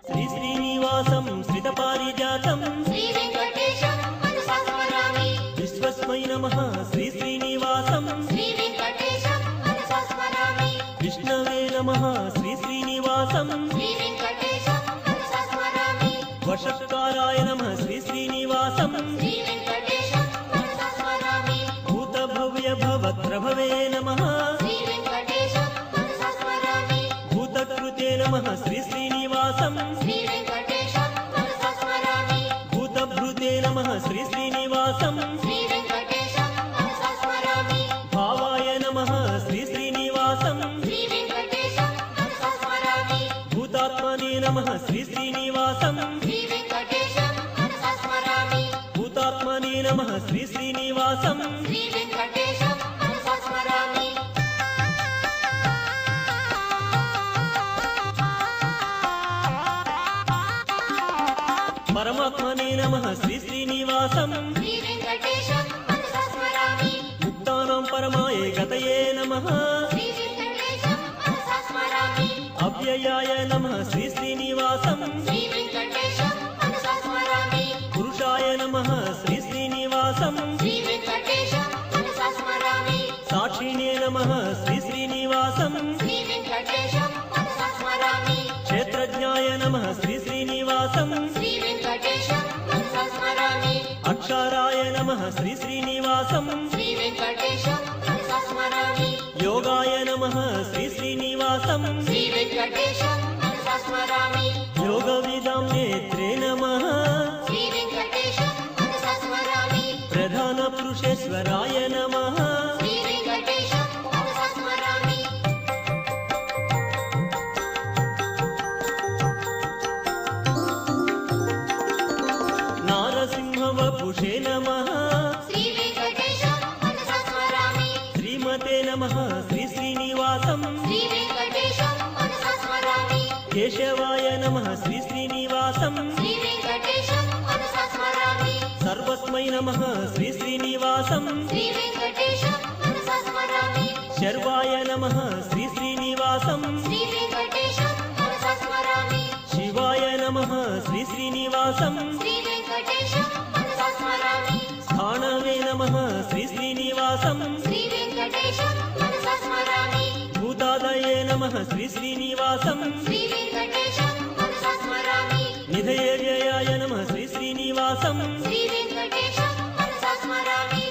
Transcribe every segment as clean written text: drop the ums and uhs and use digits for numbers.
श्री श्रीनिवासं श्रितपारिजातं श्री वेंकटेशं मनसा स्मरामि विश्वस्मै नमः श्री श्रीनिवासं श्री वेंकटेशं मनसा स्मरामि विष्णवे नमः श्री श्रीनिवासं श्री वेंकटेशं मनसा स्मरामि वषट्काराय नमः श्री श्रीनिवासं श्री वेंकटेशं मनसा स्मरामि भूतभव्य भवत्रभवे नमः श्री वेंकटेशं मनसा स्मरामि भूतकृते नमः श्री श्रीनिवासं श्री वेंकटेशं मनसा स्मरामि भूतभृते नमः श्री श्रीनिवासं श्री वेंकटेशं मनसा स्मरामि भावाय नमः श्री श्रीनिवासं श्री वेंकटेशं मनसा स्मरामि भूतात्मने नमः श्री श्रीनिवासं श्री वेंकटेशं मनसा स्मरामि भूतात्मने नमः श्री श्रीनिवासं श्री वेंकटेशं मनसा स्मरामि परमात्मने नमः श्री श्रीनिवासं श्री वेंकटेशं मनसा स्मरामि मुक्तानां परमाय गतये नमः श्री वेंकटेशं मनसा स्मरामि अव्ययाय नमः श्री श्रीनिवासं श्री वेंकटेशं मनसा स्मरामि पुरुषाय नमः श्री श्रीनिवासं श्री वेंकटेशं मनसा स्मरामि साक्षिणे नमः श्री श्रीनिवासं श्री वेंकटेशं मनसा स्मरामि क्षेत्रज्ञाय नमः श्री श्रीनिवासं श्री वेंकटेशं मनसा स्मरामि अक्षराय नमः श्री श्रीनिवासं श्री वेंकटेशं मनसा स्मरामि योगाय नमः श्री श्रीनिवासं श्री वेंकटेशं मनसा स्मरामि योगविदां नेत्रे नमः श्री वेंकटेशं मनसा स्मरामि प्रधानपुरुषेश्वराय नमः श्री वेंकटेशं मनसा स्मरामि नारसिंहवपुषे नमः श्री वेंकटेशं मनसा स्मरामि श्रीमते नमः श्री श्रीनिवासं श्री वेंकटेशं मनसा स्मरामि केशवाय नमः श्री श्रीनिवासं श्री वेंकटेशं मनसा स्मरामि सर्वस्मै नमः श्री श्रीनिवासं श्री वेंकटेशं मनसा स्मरामि शर्वाय नमः श्री श्रीनिवासं श्री वेंकटेशं मनसा स्मरामि शिवाय नमः श्री श्रीनिवासं श्री वेंकटेशं मनसा स्मरामि स्थाणवे नमः श्री श्रीनिवासं श्री वेंकटेशं मनसा स्मरामि भूतादये नमः श्री श्रीनिवासं श्री वेंकटेशं मनसा स्मरामि निधये व्ययाय नमः श्री श्रीनिवासं श्री वेंकटेशं मनसा स्मरामि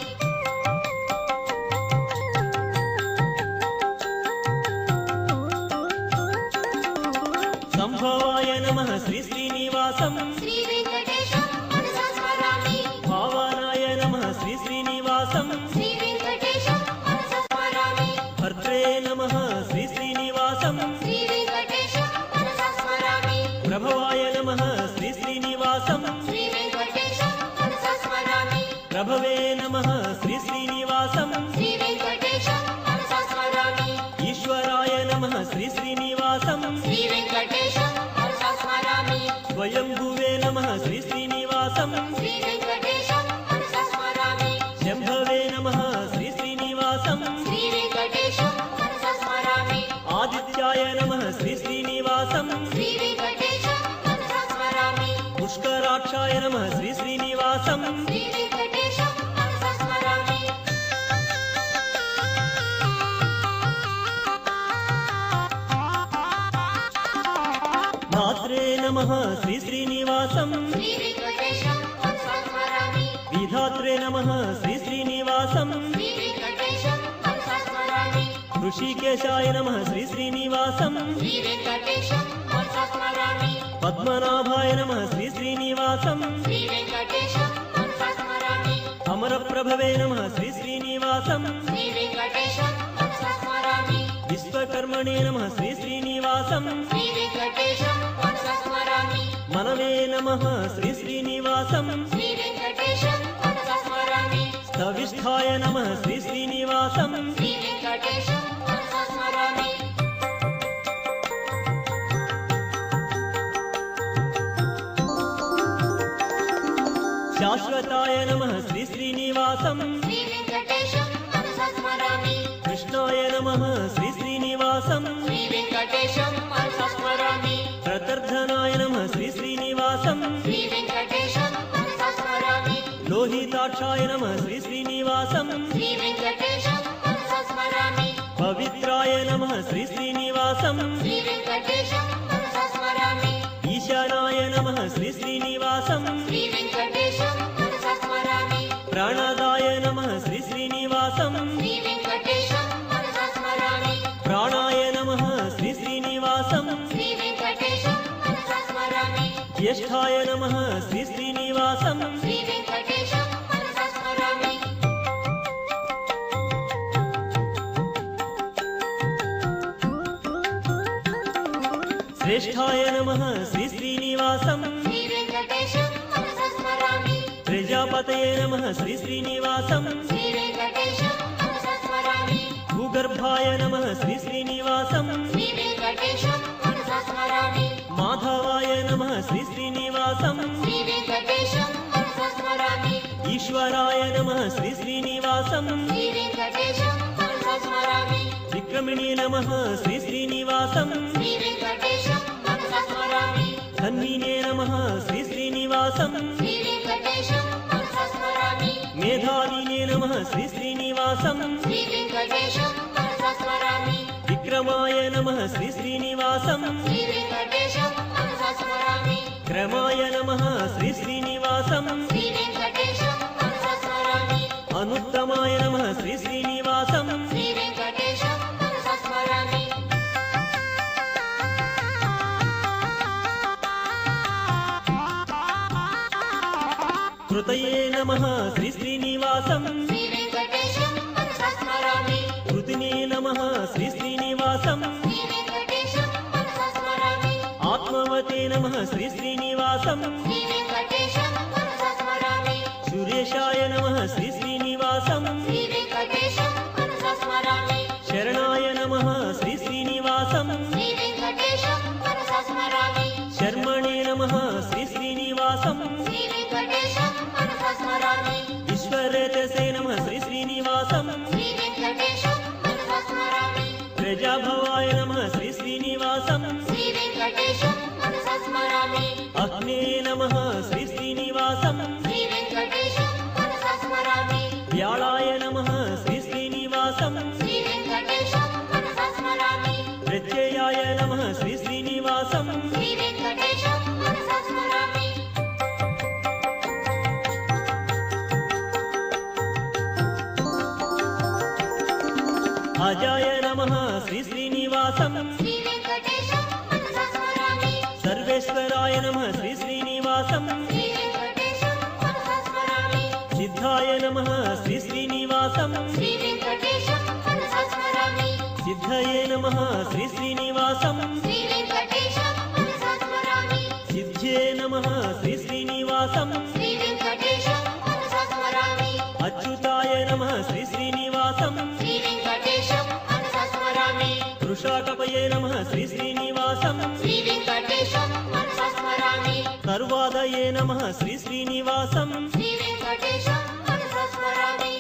संभवाय नमः श्री श्रीनिवासं श्री वेंकटेशं मनसा स्मरामि भावानाय नमः श्री श्रीनिवासं श्री वेंकटेशं मनसा स्मरामि भर्त्रे नमः श्री श्रीनिवासं श्री वेंकटेशं मनसा स्मरामि प्रभवाय नमः श्री श्रीनिवासं श्री वेंकटेशं मनसा स्मरामि प्रभवे नमः श्री श्रीनिवासं श्री वेंकटेशं मनसा स्मरामि ईश्वराय नमः श्री श्रीनिवासं श्री वेंकटेशं मनसा स्मरामि स्वयंभुवे नमः श्री श्रीनिवासं श्री वेंकटेशं मनसा स्मरामि शम्भवे नमः श्री श्रीनिवासं श्री वेंकटेशं मनसा स्मरामि आदित्याय नमः श्री श्रीनिवासं श्री वेंकटेशं मनसा स्मरामि पुष्कराक्षाय नमः श्री श्रीनिवासं श्री वेंकटेशं मनसा स्मरामि धात्रे नमः श्री श्रीनिवासं श्री वेंकटेशं मनसा स्मरामि विधात्रे नमः श्री श्रीनिवासं श्री वेंकटेशं मनसा स्मरामि ऋषिकेशाय नमः श्री श्रीनिवासं श्री वेंकटेशं मनसा स्मरामि पद्मनाभाय नमः श्री श्रीनिवासं श्री वेंकटेशं मनसा स्मरामि अमरप्रभवे नमः श्री श्रीनिवासं श्री वेंकटेशं मनसा स्मरामि विश्वकर्मणे नमः श्री श्रीनिवासं श्री वेंकटेशं मनसा स्मरामि मनवे नमः श्री श्रीनिवासं श्री वेंकटेशं मनसा स्मरामि स्तविष्ठाय नमः श्री श्रीनिवासं श्री वेंकटेशं मनसा स्मरामि शाश्वताय नमः श्री श्रीनिवासं श्री वेंकटेशं मनसा स्मरामि कृष्णाय नमः श्री श्रीनिवासं श्री वेंकटेशं मनसा स्मरामि प्रतर्धनाय नमः శ్రీశ్రీనివాసం శ్రీ వెంకటేశం మనసా స్మరామి లోహితాక్షాయ నమః శ్రీ శ్రీనివాసం శ్రీ వెంకటేశం మనసా స్మరామి పవిత్రాయ నమః శ్రీ శ్రీనివాసం శ్రీ వెంకటేశం మనసా స్మరామి ఈశానాయ నమః శ్రీ శ్రీనివాసం శ్రీ వెంకటేశం మనసా స్మరామి ప్రాణదాయ నమః శ్రీ శ్రీనివాసం శ్రీ వెంకటేశం మనసా స్మరామి ప్రాణాయ నమః శ్రీ శ్రీనివాసం శ్రీ వెంకటేశం మనసా స్మరామి జ్యేష్ఠాయ నమః శ్రీ శ్రీనివాసం శ్రీ వెంకటేశం మనసా స్మరామి శ్రేష్ఠాయ నమః శ్రీ శ్రీనివాసం శ్రీ వెంకటేశం మనసా స్మరామి ప్రజాపతయే నమః శ్రీ శ్రీనివాసం శ్రీ వెంకటేశం మనసా స్మరామి భూగర్భాయ నమః శ్రీ శ్రీనివాసం శ్రీ వెంకటేశం మనసా స్మరామి మాధవాయ నమః శ్రీ శ్రీనివాసం శ్రీ వెంకటేశం మనసా స్మరామి ఈశ్వరాయ నమః శ్రీ శ్రీనివాసం శ్రీ వెంకటేశం మనసా స్మరామి విక్రమిణే నమః శ్రీ శ్రీనివాసం శ్రీ వెంకటేశం మనసా స్మరామి ధన్వినే నమః శ్రీ శ్రీనివాసం శ్రీ వెంకటేశం మనసా స్మరామి మేధావినే నమః శ్రీ శ్రీనివాసం శ్రీ వెంకటేశం మనసా స్మరామి విక్రమాయ నమః శ్రీ శ్రీనివాసం శ్రీ వెంకటేశం మనసా స్మరామి క్రమాయ నమః శ్రీ శ్రీనివాసం శ్రీ వెంకటేశం మనసా స్మరామి అనుత్తమాయ నమః శ్రీ శ్రీనివాసం శ్రీ వెంకటేశం మనసా స్మరామి కృతయే నమః శ్రీ శ్రీనివాసం శ్రీ వెంకటేశం మనసా స్మరామి కృతినే నమః శ్రీ శ్రీనివాసం శ్రీ వెంకటేశం మనసా స్మరామి ఆత్మవతే నమః శ్రీ శ్రీనివాసం శ్రీ వెంకటేశం మనసా స్మరామి సురేశాయ నమః శ్రీ శ్రీనివాసం శ్రీ వెంకటేశం మనసా స్మరామి శరణాయ నమః శ్రీ శ్రీనివాసం శ్రీ వెంకటేశం మనసా స్మరామి శర్మణే నమః శ్రీ శ్రీనివాసం శ్రీ వెంకటేశం మనసా స్మరామి ఈశ్వరేతసే నమః శ్రీ శ్రీనివాసం శ్రీ వెంకటేశం మనసా స్మరామి ప్రజాభవాయ నమః శ్రీ శ్రీనివాసం శ్రీ వెంకటేశం మనసా స్మరామి అగ్నే నమః శ్రీ శ్రీనివాసం శ్రీ వెంకటేశం మనసా స్మరామి వ్యాళాయ నమః శ్రీ శ్రీనివాసం శ్రీ వెంకటేశం మనసా స్మరామి ప్రత్యయాయ నమః శ్రీ శ్రీనివాసం శ్రీ వెంకటేశం మనసా స్మరామి అజాయ నమః శ్రీ శ్రీనివాసం శ్రీ వెంకటేశం మనసా స్మరామి సర్వేశ్వరాయ నమః శ్రీ శ్రీనివాసం శ్రీ వెంకటేశం మనసా స్మరామి సిద్ధాయ నమః శ్రీ శ్రీనివాసం శ్రీ వెంకటేశం మనసా స్మరామి సిద్ధయే నమః శ్రీ శ్రీనివాసం శ్రీ వెంకటేశం మనసా స్మరామి సిద్ధ్యే నమః శ్రీ శ్రీనివాసం శ్రీ వెంకటేశం మనసా స్మరామి అచ్యుతాయ నమః శ్రీ శ్రీనివాసం శ్రీ వెంకటేశం మనసా స్మరామి వృషాకపయే నమః శ్రీ శ్రీనివాసం శ్రీ వెంకటేశం మనసా స్మరామి సర్వాదయే నమః శ్రీ శ్రీనివాసం శ్రీ వెంకటేశం మనసా స్మరామి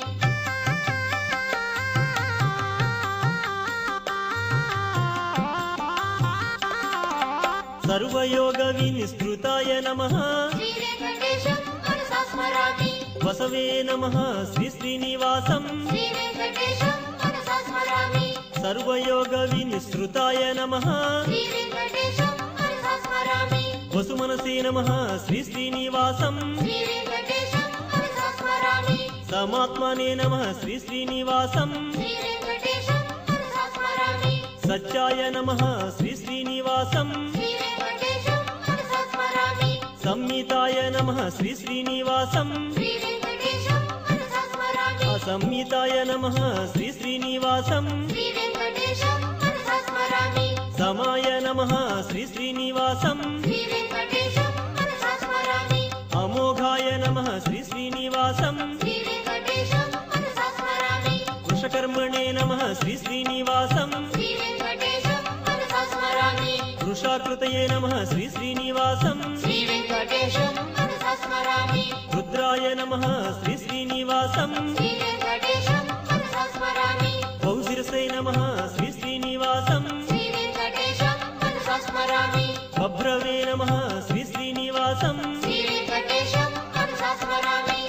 సర్వయోగ వినిస్తృతాయ నమః శ్రీ వెంకటేశం మనసా స్మరామి వసవే నమః శ్రీ శ్రీనివాసం శ్రీ వెంకటేశం మనసా స్మరామి సర్వయోగ వినిస్తృతాయ నమః శ్రీ వెంకటేశం మనసా స్మరామి వసుమనసే నమః శ్రీ శ్రీనివాసం శ్రీ వెంకటేశం మనసా స్మరామి సమాత్మనే నమః శ్రీ శ్రీనివాసం శ్రీ వెంకటేశం మనసా స్మరామి సత్యాయ నమః శ్రీ శ్రీనివాసం శ్రీ వెంకటేశం మనసా స్మరామి సంహితాయ నమః శ్రీ శ్రీనివాసం శ్రీ వెంకటేశం మనసా స్మరామి అసంహితాయ నమః శ్రీ శ్రీనివాసం శ్రీ వెంకటేశం మనసా స్మరామి సమాయ నమః శ్రీ శ్రీనివాసం శ్రీ వెంకటేశం మనసా స్మరామి అమోఘాయ నమః శ్రీ శ్రీనివాసం శ్రీ వెంకటేశం మనసా స్మరామి వృషకర్మణే నమః శ్రీ శ్రీనివాసం శ్రీ వెంకటేశం మనసా స్మరామి వృషాకృతయే నమః శ్రీ శ్రీనివాసం శ్రీ వెంకటేశం మనసా స్మరామి రుద్రాయ నమః శ్రీ శ్రీనివాసం శ్రీ వెంకటేశం మనసా స్మరామి భౌశిరసే నమః శ్రీ శ్రీనివాసం శ్రీ వెంకటేశం మనసా స్మరామి అభ్రవే నమః శ్రీ శ్రీనివాసం శ్రీనివాసం శ్రీ వెంకటేశం మనసా స్మరామి.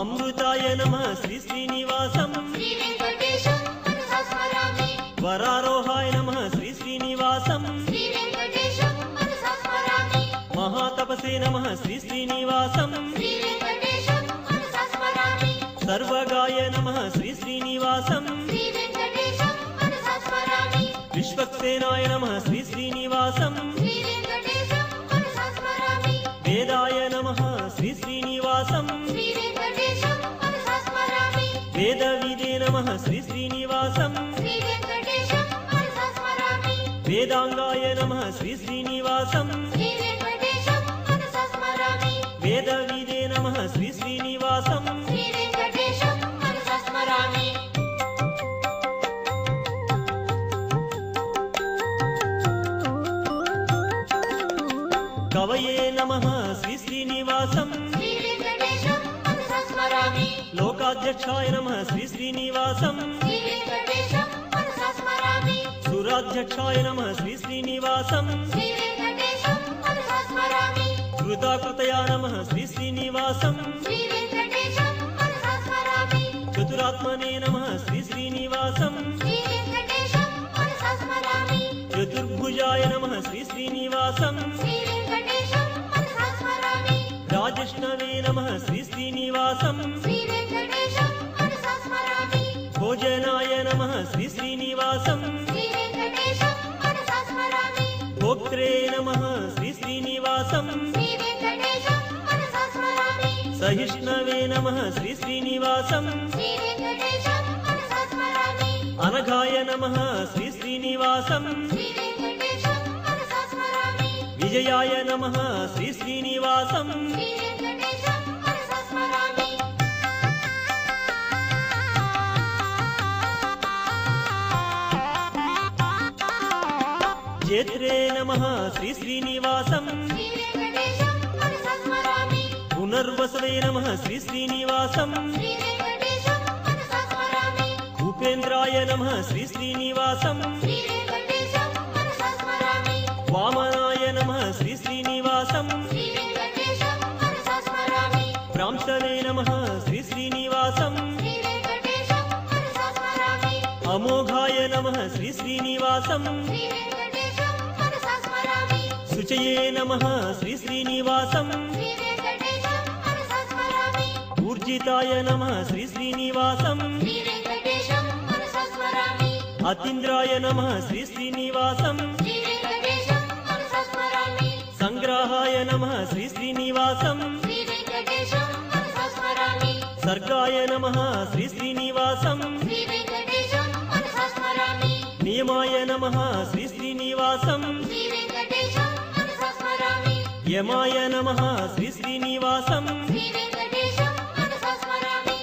అమృతాయ నమః శ్రీ శ్రీనివాసం శ్రీ వెంకటేశం మనసా స్మరామి. వరారోహాయ నమః శ్రీ శ్రీనివాసం శ్రీ వెంకటేశం మనసా స్మరామి. మహాతపసే నమః శ్రీ శ్రీనివాసం శ్రీ వెంకటేశం మనసా స్మరామి. సర్వగాయ నమః శ్రీ శ్రీనివాసం శ్రీ వెంకటేశం మనసా స్మరామి. విశ్వక్సేనాయ నమః శ్రీ శ్రీనివాసం శ్రీ వెంకటేశం మనసా స్మరామి. వేదాయ నమః శ్రీ శ్రీనివాసం శ్రీ వెంకటేశం మనసా స్మరామి. వేదవిదే నమః శ్రీ శ్రీనివాసం శ్రీ వెంకటేశం మనసా స్మరామి. వేదాంగాయ నమః శ్రీ శ్రీనివాసం శ్రీ వెంకటేశం మనసా స్మరామి. వేదవిదే నమః శ్రీ శ్రీనివాసం శ్రీ వెంకటేశం మనసా స్మరామి. కవయే నమః శ్రీ శ్రీనివాసం శ్రీ వెంకటేశం మనసా స్మరామి. లోకాధ్యక్షాయ నమః శ్రీ శ్రీనివాసం శ్రీ వెంకటేశం మనసా స్మరామి. సురాధ్యక్షాయ నమః శ్రీ శ్రీనివాసం శ్రీ వెంకటేశం మనసా స్మరామి. కృతాకృతయా నమః శ్రీ శ్రీనివాసం శ్రీ వెంకటేశం మనసా స్మరామి. చతురాత్మనే నమః శ్రీ శ్రీనివాసం శ్రీ వెంకటేశం మనసా స్మరామి. చతుర్భుజాయ నమః శ్రీ శ్రీనివాసం శ్రీ వెంకటేశం మనసా స్మరామి. రాజిష్ణవే నమః శ్రీ శ్రీనివాసం శ్రీ వెంకటేశం మనసా స్మరామి. భోజనాయ నమః శ్రీ శ్రీనివాసం శ్రీ వెంకటేశం మనసా స్మరామి. భోక్త్రే నమః శ్రీ శ్రీనివాసం శ్రీ వెంకటేశం మనసా స్మరామి. సహిష్ణవే నమః శ్రీ శ్రీనివాసం శ్రీ వెంకటేశం మనసా స్మరామి. అనఘాయ నమః శ్రీ శ్రీనివాసం శ్రీ వెంకటేశం మనసా స్మరామి. విజయాయ నమః శ్రీ శ్రీనివాసం శ్రీ వెంకటేశం మనసా స్మరామి. జేత్రే నమః శ్రీ శ్రీనివాసం శ్రీ వెంకటేశం మనసా స్మరామి. పునర్వసవే నమః శ్రీ శ్రీనివాసం శ్రీ వెంకటేశం మనసా స్మరామి. ఉపేంద్రాయ నమః శ్రీ శ్రీనివాసం శ్రీ వెంకటేశం మనసా స్మరామి. వామనాయ నమః శ్రీ శ్రీనివాసం శ్రీ వెంకటేశం మనసా స్మరామి. ప్రాంశవే నమః శ్రీ శ్రీనివాసం శ్రీ వెంకటేశం మనసా స్మరామి. అమోఘాయ నమః శ్రీ శ్రీనివాసం శ్రీ వెంకటేశం మనసా స్మరామి. శుచయే నమః శ్రీ శ్రీనివాసం శ్రీ వెంకటేశం మనసా స్మరామి. ఊర్జితాయ నమః శ్రీ శ్రీనివాసం శ్రీ వెంకటేశం మనసా స్మరామి. అతీంద్రాయ నమః శ్రీ శ్రీనివాసం శ్రీ వెంకటేశం మనసా స్మరామి. సంగ్రహాయ నమః శ్రీ శ్రీనివాసం శ్రీ వెంకటేశం మనసా స్మరామి. సర్గాయ నమః శ్రీ శ్రీనివాసం శ్రీ వెంకటేశం మనసా స్మరామి. నియమాయ నమః శ్రీ శ్రీనివాసం శ్రీ వెంకటేశం మనసా స్మరామి. యమాయ నమః శ్రీ శ్రీనివాసం శ్రీ వెంకటేశం మనసా స్మరామి.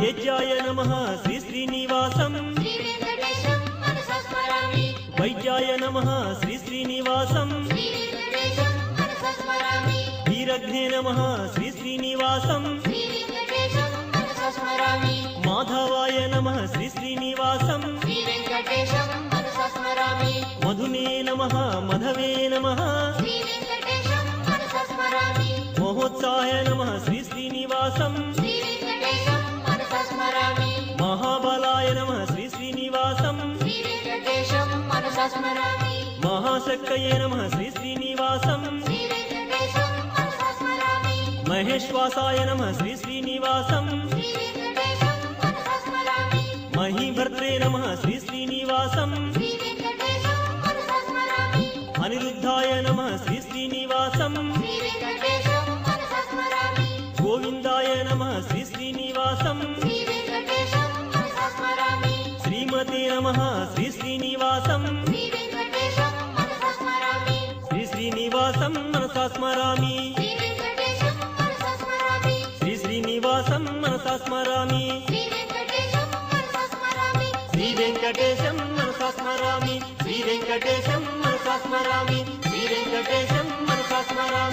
వేద్యాయ నమః శ్రీ శ్రీనివాసం శ్రీ వెంకటేశం మనసా స్మరామి. వైద్యాయ నమః శ్రీ శ్రీనివాసం శ్రీ వెంకటేశం మనసా స్మరామి. వీరఘ్నే నమః శ్రీ శ్రీనివాసం శ్రీ వెంకటేశం మనసా స్మరామి. మాధవాయ నమః శ్రీ శ్రీనివాసం శ్రీ వెంకటేశం మనసా స్మరామి. మధునే నమః మధవే నమః శ్రీ వెంకటేశం మనసా స్మరామి. మహోత్సాయ నమః శ్రీ శ్రీనివాసం శ్రీ వెంకటేశం మనసా స్మరామి. మహాబలాయ నమః శ్రీ శ్రీనివాసం శ్రీ వెంకటేశం మనసా స్మరామి. మహాశక్తయే నమః శ్రీ శ్రీనివాసం శ్రీ వెంకటేశం మనసా స్మరామి. మహేశ్వాసాయ నమః శ్రీ శ్రీనివాసం శ్రీ వెంకటేశం మనసా స్మరామి. మహీభర్త్రే నమః శ్రీ శ్రీనివాసం శ్రీ వెంకటేశం మనసా స్మరామి. అనిరుద్ధాయ నమః శ్రీ శ్రీనివాసం శ్రీ వెంకటేశం మనసా స్మరామి. గోవిందాయ నమః శ్రీ శ్రీనివాసం శ్రీ వెంకటేశం మనసా స్మరామి. శ్రీమతే నమః శ్రీ శ్రీనివాసం శ్రీ వెంకటేశం మనసా స్మరామి. శ్రీ శ్రీనివాసం మనసా స్మరామి శ్రీ వెంకటేశం మనసా స్మరామి. శ్రీ శ్రీనివాసం మనసా స్మరామి శ్రీ వెంకటేశం మనసా స్మరామి. శ్రీ వెంకటేశం మనసా స్మరామి శ్రీ వెంకటేశం మనసా స్మరామి శ్రీ వెంకటేశం మనసా స్మరామి